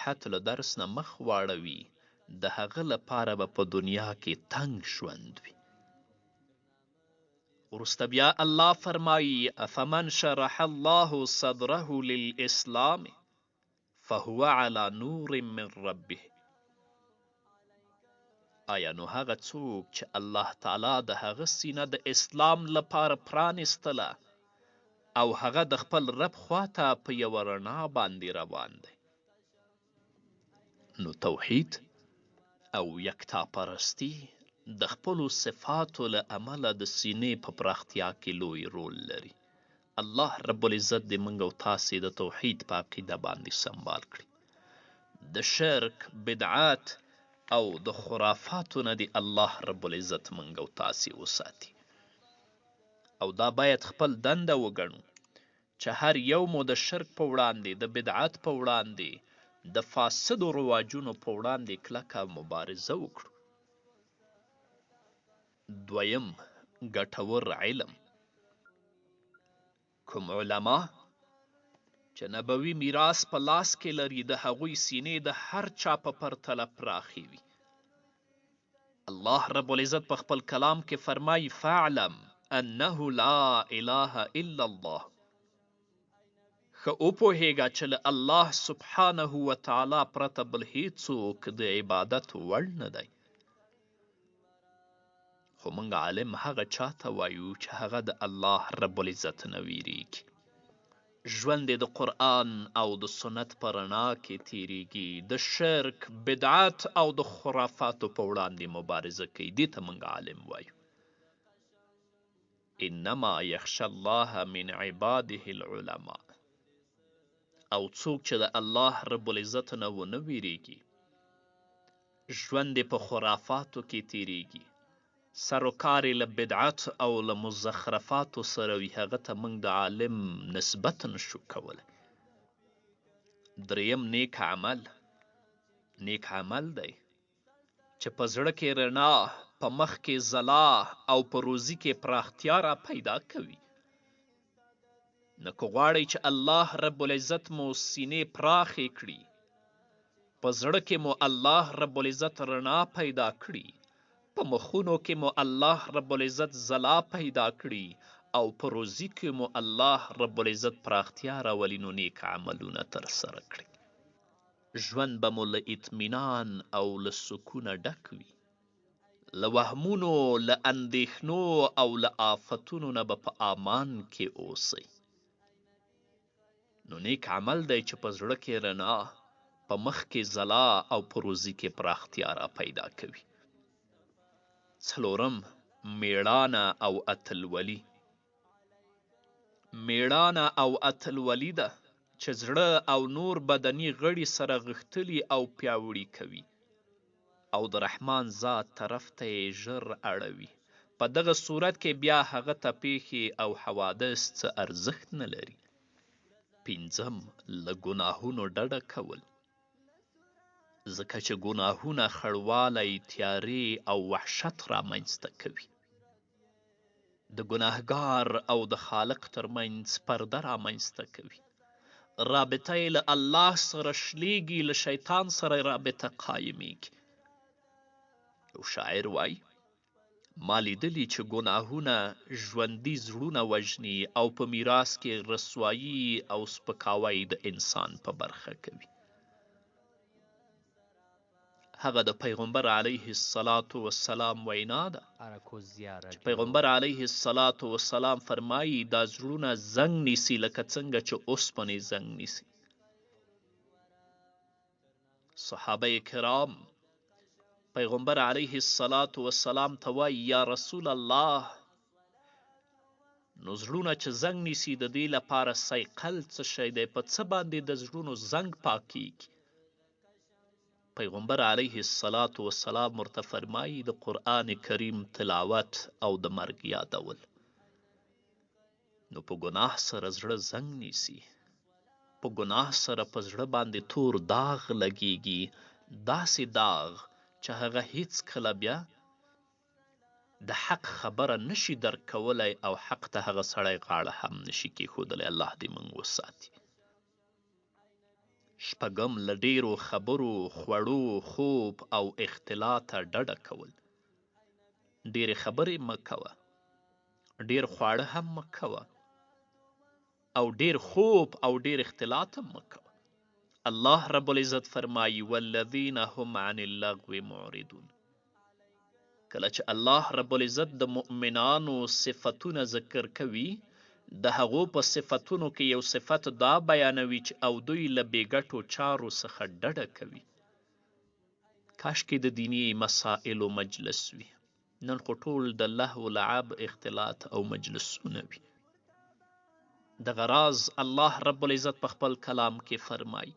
نصیحت له درس نه مخ واړوي د هغه لپاره به په دنیا کې تنګ ژوند وي. وروسته بیا الله فرمایي افمن شرح الله صدره للاسلام فهو على نور من ربه. آیا نو هغه څوک چې الله تعالی د هغه سینه د اسلام لپاره پرانستله او هغه د خپل رب خواته په یوه رڼا باندې روان دی. نو توحید او یکتا پرستی د خپلو صفاتو له امله د سینې په پراختیا کې لوی رول لري. الله رب العزت دې موږ او تاسې د توحید په عقیده باندې سنبال کړي. د شرک، بدعات او د خرافاتو نه دې الله رب العزت موږ او تاسې وساتي. او دا باید خپل دنده وګڼو چې هر یو مو د شرک په وړاندې، د بدعت په وړاندې، د فاسدو رواجونو په وړاندې کلکه مبارزه وکړو. دویم، ګټور علم. کوم علما چې نبوي میراث په لاس کې لري د هغوی سینې د هر چا په پرتله پراخې وي. الله رب العزت په خپل کلام کې فرمایي فاعلم انه لا اله الا الله. ښه وپوهیږه چې له الله سبحانه وتعالی پرته بل هیڅوک د عبادت وړ نه دی. خو موږ عالم هغه چاته وایو چې هغه د الله رب العزت نه ویریږي. ژوند یې د قرآن او د سنت په رڼا کې تیریږي. د شرک، بدعت او د خرافاتو په وړاندې مبارزه کوي. دې ته موږ عالم وایو. انما یخشى الله من عباده العلماء. او څوک چې د الله رب العزت نه ونه ویریږي، ژوند یې په خرافاتو کې تیریږي، سر و کار یې له بدعت او له مزخرفاتو سره وي، هغه ته موږ د عالم نسبت نشو کولی. دریم، نیک عمل. نیک عمل دی چې په زړه کې رڼا، په مخ کې ځلا او په روزي کې پراختیا را پیدا کوي. نو که غواړئ چې الله رب العزت مو سینې پراخې کړي، په زړه کې مو الله رب العزت رڼا پیدا کړي، په مخونو کې مو الله رب العزت ځلا پیدا کړي او په روزي کې مو الله رب العزت پراختیا راولي، نو نیک عملونه ترسره کړئ. ژوند به مو له اطمینان او له سکونه ډک وي. له وهمونو، له اندېښنو او له آفتونو نه به په امان کې اوسئ. نو نیک عمل دی چې په زړه کې رڼا، په مخ کې ځلا او په روزي کې پراختیا را پیدا کوي. څلورم، میړانه او اتلولي. میړانه او اتلولي ده چې زړه او نور بدني غړي سره غښتلي او پیاوړي کوي او د رحمان ذات طرف ته یې ژر اړوي. په دغه صورت کې بیا هغه ته پیښې او حوادث څه ارزښت نه لري. پنځم، له ګناهونو ډډه کول. ځکه چې ګناهونه خړوالی، تیارې او وحشت رامنځته کوي. د ګناهګار او د خالق ترمنځ پرده رامنځته کوي. رابطه یې له الله سره شلیږي، له شیطان سره رابطه قایمیږي. یو شاعر وایي ما لیدلي چې ګناهونه ژوندي زړونه وژني او په میراث کې رسوایي او سپکاوی د انسان په برخه کوي. هغه د پیغمبر علیه السلام وینا ده چې پیغمبر علیه السلام فرمایي دا زړونه زنګ نیسي لکه څنګه چې اوسپنې زنګ نیسي. صحابه کرام پیغمبر علیه السلام ته وایي یا رسول الله نو زړونه چې زنګ نیسي د دې لپاره سیقل څه شی دی؟ په څه باندې د زړونو زنګ پاکیږي؟ پیغمبر علیه السلام ورته فرمایي د قرآن کریم تلاوت او د مرګ یادول. نو په ګناه سره زړه زنګ نیسي، په ګناه سره په زړه باندې تور داغ لګیږي، داسې داغ چې هغه هیڅ کله بیا د حق خبره نشي درک کولی او حق ته هغه سړی غاړه هم نشي کیښودلی. الله دې موږ وساتي. شپږم له ډیرو خبرو، خوړو، خوب او اختلاطه ډډه کول. ډیرې خبرې مه کوه، ډیر خواړه هم مه کوه، او ډیر خوب او ډیر اختلاط هم مه کوه. الله رب العزت فرمایي والذین هم عن اللغو معرضون. کله چې الله رب العزت د مؤمنانو صفتونه ذکر کوي، د هغو په صفتونو کې یو صفت دا بیانوي چې او دوی له بېګټو چارو څخه ډډه کوي. کاشکې د دیني مسائلو مجلس وي، نن خو ټول د لهو لعب اختلاط او مجلسونه وي. دغه راز الله رب العزت په خپل کلام کې فرمایي